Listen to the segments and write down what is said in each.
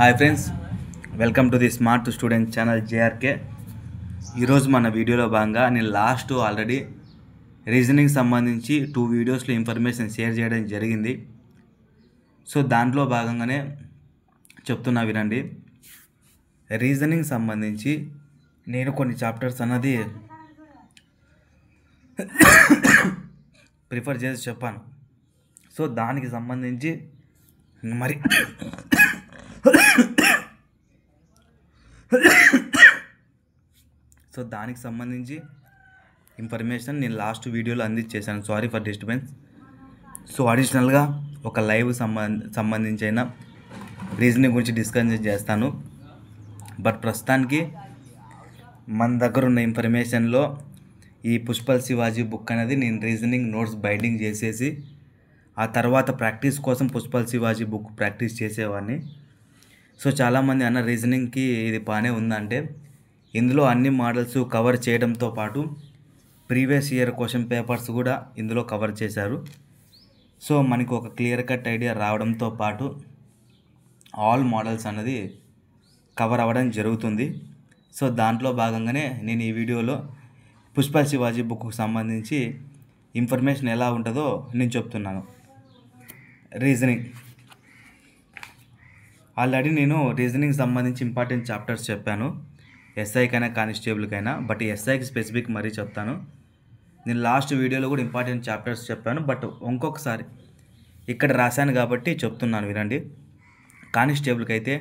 Hi friends, welcome to the smart student channel JRK. ఈరోజు మన వీడియోలో భాగంగా నేను ఆల్రెడీ రీజనింగ్ సంబంధించి 2 వీడియోస్లో ఇన్ఫర్మేషన్ షేర్ చేయడం జరిగింది. సో దాంట్లో భాగంగానే చెప్తున్నా వినండి. రీజనింగ్ సంబంధించి నేను కొన్ని చాప్టర్స్ అన్నది ప్రిఫర్ చేసి చెప్పాను. సో దానికి సంబంధించి మరి ఇన్ఫర్మేషన్ నేను లాస్ట్ వీడియోలో అందించేశాను. Sorry for disturbance. సో అడిషనల్గా ఒక లైవ్ సంబంధించిన రీజనింగ్ గురించి డిస్కస్ చేస్తాను. బట్ ప్రస్తుతానికి మన దగ్గర ఉన్న ఇన్ఫర్మేషన్లో ఈ పుష్పల్ శివాజీ బుక్ అనేది నేను రీజనింగ్ నోట్స్ బైండింగ్ చేసేసి ఆ తర్వాత ప్రాక్టీస్ కోసం పుష్పల్ శివాజీ బుక్ ప్రాక్టీస్ చేసేవాడిని. సో చాలామంది అన్న రీజనింగ్కి ఇది బాగానే ఉందంటే, ఇందులో అన్ని మోడల్స్ కవర్ చేయడంతో పాటు ప్రీవియస్ ఇయర్ క్వశ్చన్ పేపర్స్ కూడా ఇందులో కవర్ చేశారు. సో మనకు ఒక క్లియర్ కట్ ఐడియా రావడంతో పాటు ఆల్ మోడల్స్ అన్నది కవర్ అవ్వడం జరుగుతుంది. సో దాంట్లో భాగంగానే నేను ఈ వీడియోలో పుష్పల్ శివాజీ బుక్కు సంబంధించి ఇన్ఫర్మేషన్ ఎలా ఉంటుందో నేను చెప్తున్నాను. రీజనింగ్ ఆల్రెడీ నేను రీజనింగ్ సంబంధించి ఇంపార్టెంట్ చాప్టర్స్ చెప్పాను, ఎస్ఐకైనా కానిస్టేబుల్కైనా. బట్ ఎస్ఐకి స్పెసిఫిక్ మరీ చెప్తాను. నేను లాస్ట్ వీడియోలో కూడా ఇంపార్టెంట్ చాప్టర్స్ చెప్పాను, బట్ ఇంకొకసారి ఇక్కడ రాశాను కాబట్టి చెప్తున్నాను వినండి. కానిస్టేబుల్కి అయితే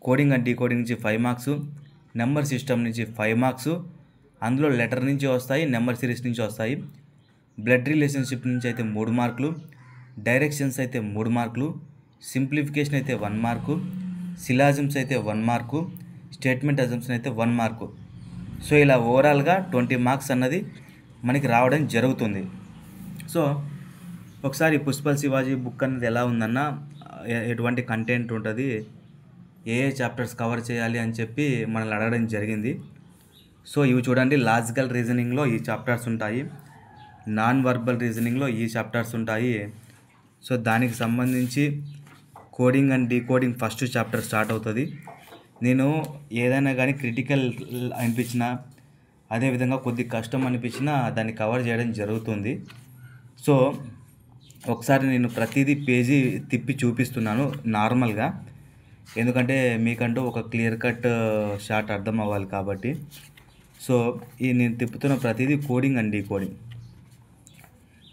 కోడింగ్ అండ్ డీకోడింగ్ నుంచి 5 మార్క్స్, నెంబర్ సిస్టమ్ నుంచి 5 మార్క్స్, అందులో లెటర్ నుంచి వస్తాయి, నెంబర్ సిరీస్ నుంచి వస్తాయి. బ్లడ్ రిలేషన్షిప్ నుంచి అయితే 3 మార్కులు, డైరెక్షన్స్ అయితే 3 మార్కులు, సింప్లిఫికేషన్ అయితే 1 మార్కు, సిలాజిమ్స్ అయితే 1 మార్కు, స్టేట్మెంట్ అజంప్షన్ అయితే 1 మార్కు. సో ఇలా ఓవరాల్గా 20 మార్క్స్ అన్నది మనకి రావడం జరుగుతుంది. సో ఒకసారి పుష్పల్ శివాజీ బుక్ అన్నది ఎలా ఉందన్న, ఎటువంటి కంటెంట్ ఉంటుంది, ఏ చాప్టర్స్ కవర్ చేయాలి అని చెప్పి మనల్ని అడగడం జరిగింది. సో ఇవి చూడండి, లాజికల్ రీజనింగ్లో ఈ చాప్టర్స్ ఉంటాయి, నాన్ వర్బల్ రీజనింగ్లో ఈ చాప్టర్స్ ఉంటాయి. సో దానికి సంబంధించి coding and decoding first chapter start అవుతుంది. నేను ఏదైనా కానీ క్రిటికల్ అనిపించినా, అదేవిధంగా కొద్ది కష్టం అనిపించినా దాన్ని కవర్ చేయడం జరుగుతుంది. సో ఒకసారి నేను ప్రతిదీ పేజీ తిప్పి చూపిస్తున్నాను నార్మల్గా, ఎందుకంటే మీకంటూ ఒక క్లియర్ కట్ షార్ట్ అర్థం అవ్వాలి కాబట్టి. సో ఈ నేను తిప్పుతున్న ప్రతిదీ కోడింగ్ అండ్ డీకోడింగ్.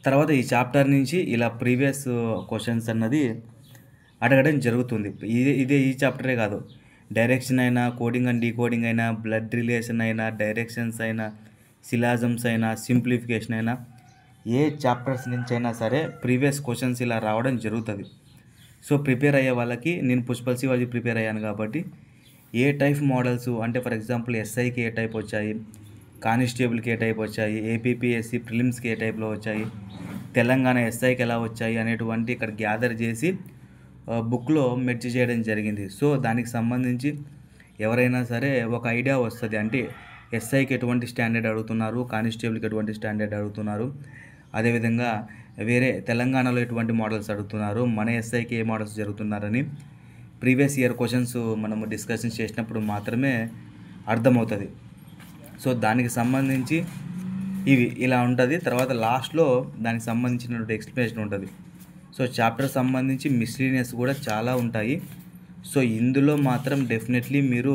తర్వాత ఈ చాప్టర్ నుంచి ఇలా ప్రీవియస్ క్వశ్చన్స్ అన్నది అడగడం జరుగుతుంది. ఇదే ఈ చాప్టరే కాదు, డైరెక్షన్ అయినా, కోడింగ్ అండ్ డీకోడింగ్ అయినా, బ్లడ్ రిలేషన్ అయినా, డైరెక్షన్స్ అయినా, సిలాజమ్స్ అయినా, సింప్లిఫికేషన్ అయినా, ఏ చాప్టర్స్ నుంచి అయినా సరే ప్రీవియస్ క్వశ్చన్స్ ఇలా రావడం జరుగుతుంది. సో ప్రిపేర్ అయ్యే వాళ్ళకి, నేను పుష్పల్ శివాజీ ప్రిపేర్ అయ్యాను కాబట్టి ఏ టైప్ మోడల్స్ అంటే, ఫర్ ఎగ్జాంపుల్ ఎస్ఐకి ఏ టైప్ వచ్చాయి, కానిస్టేబుల్కి ఏ టైప్ వచ్చాయి, ఏపీపీఎస్సి ప్రిలిమ్స్కి ఏ టైప్లో వచ్చాయి, తెలంగాణ ఎస్ఐకి ఎలా వచ్చాయి అనేటువంటి ఇక్కడ గ్యాదర్ చేసి బుక్లో మెర్జ్ చేయడం జరిగింది. సో దానికి సంబంధించి ఎవరైనా సరే ఒక ఐడియా వస్తుంది, అంటే ఎస్ఐకి ఎటువంటి స్టాండర్డ్ అడుగుతున్నారు, కానిస్టేబుల్కి ఎటువంటి స్టాండర్డ్ అడుగుతున్నారు, అదేవిధంగా వేరే తెలంగాణలో ఎటువంటి మోడల్స్ అడుగుతున్నారు, మన ఎస్ఐకి ఏ మోడల్స్ జరుగుతున్నారని ప్రీవియస్ ఇయర్ క్వశ్చన్స్ మనము డిస్కషన్ చేసినప్పుడు మాత్రమే అర్థమవుతుంది. సో దానికి సంబంధించి ఇవి ఇలా ఉంటుంది. తర్వాత లాస్ట్లో దానికి సంబంధించినటువంటి ఎక్స్ప్లెనేషన్ ఉంటుంది. సో చాప్టర్ సంబంధించి మిస్లీనియస్ కూడా చాలా ఉంటాయి. సో ఇందులో మాత్రం డెఫినెట్లీ మీరు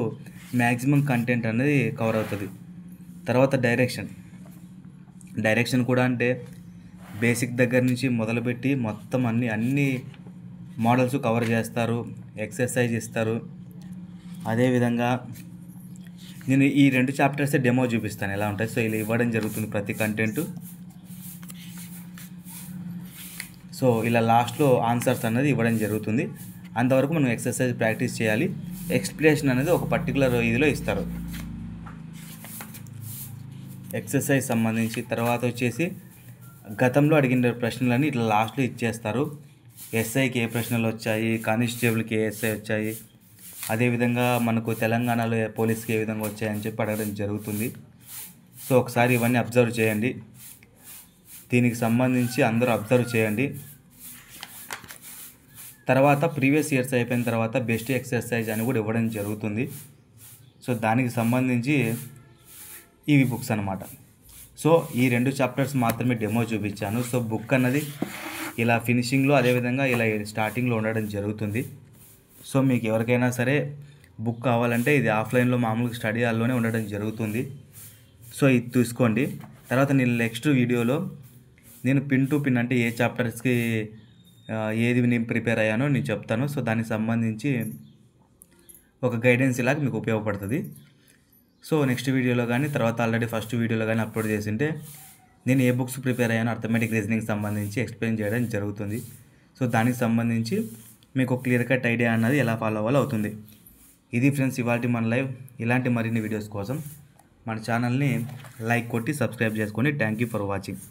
మ్యాక్సిమం కంటెంట్ అనేది కవర్ అవుతుంది. తర్వాత డైరెక్షన్ కూడా అంటే బేసిక్ దగ్గర నుంచి మొదలుపెట్టి మొత్తం అన్ని మోడల్స్ కవర్ చేస్తారు, ఎక్సర్సైజ్ ఇస్తారు. అదేవిధంగా నేను ఈ 2 చాప్టర్సే డెమో చూపిస్తాను ఎలా ఉంటాయి. సో ఇలా ఇవ్వడం జరుగుతుంది ప్రతి కంటెంట్. సో ఇలా లాస్ట్లో ఆన్సర్స్ అనేది ఇవ్వడం జరుగుతుంది. అంతవరకు మనం ఎక్సర్సైజ్ ప్రాక్టీస్ చేయాలి. ఎక్స్ప్లెనేషన్ అనేది ఒక పర్టికులర్ ఇదిలో ఇస్తారు ఎక్సర్సైజ్ సంబంధించి. తర్వాత వచ్చేసి గతంలో అడిగిన ప్రశ్నలన్నీ ఇట్లా లాస్ట్లో ఇచ్చేస్తారు. ఎస్ఐకి ఏ ప్రశ్నలు వచ్చాయి, కానిస్టేబుల్కి ఏ ఎస్ఐ వచ్చాయి, అదేవిధంగా మనకు తెలంగాణలో పోలీస్కి ఏ విధంగా వచ్చాయని చెప్పి అడగడం జరుగుతుంది. సో ఒకసారి ఇవన్నీ అబ్జర్వ్ చేయండి. దీనికి సంబంధించి అందరూ అబ్జర్వ్ చేయండి. తర్వాత ప్రీవియస్ ఇయర్స్ అయిపోయిన తర్వాత బెస్ట్ ఎక్సర్సైజ్ అని కూడా ఇవ్వడం జరుగుతుంది. సో దానికి సంబంధించి ఇవి బుక్స్ అనమాట. సో ఈ 2 చాప్టర్స్ మాత్రమే డెమో చూపించాను. సో బుక్ అన్నది ఇలా ఫినిషింగ్లో అదేవిధంగా ఇలా స్టార్టింగ్లో ఉండడం జరుగుతుంది. సో మీకు ఎవరికైనా సరే బుక్ కావాలంటే ఇది ఆఫ్లైన్లో మామూలుగా స్టడీ హాల్లోనే ఉండడం జరుగుతుంది. సో ఇది తీసుకోండి. తర్వాత నేను నెక్స్ట్ వీడియోలో నేను పిన్ టు పిన్ అంటే ఏ చాప్టర్స్కి ఏది నేను ప్రిపేర్ అయ్యానో నేను చెప్తాను. సో దానికి సంబంధించి ఒక గైడెన్స్ ఇలాగ మీకు ఉపయోగపడుతుంది. సో నెక్స్ట్ వీడియోలో కానీ తర్వాత ఆల్రెడీ ఫస్ట్ వీడియోలో కానీ అప్లోడ్ చేసింటే నేను ఏ బుక్స్ ప్రిపేర్ అయ్యానో అర్థమెటిక్ రీజనింగ్ సంబంధించి ఎక్స్ప్లెయిన్ చేయడం జరుగుతుంది. సో దానికి సంబంధించి మీకు క్లియర్ కట్ ఐడియా అన్నది ఎలా ఫాలో అవ్వాలో అవుతుంది. ఇది ఫ్రెండ్స్ ఇవాల్టి మన లైవ్. ఇలాంటి మరిన్ని వీడియోస్ కోసం మన ఛానల్ని లైక్ కొట్టి సబ్స్క్రైబ్ చేసుకోండి. Thank you for watching.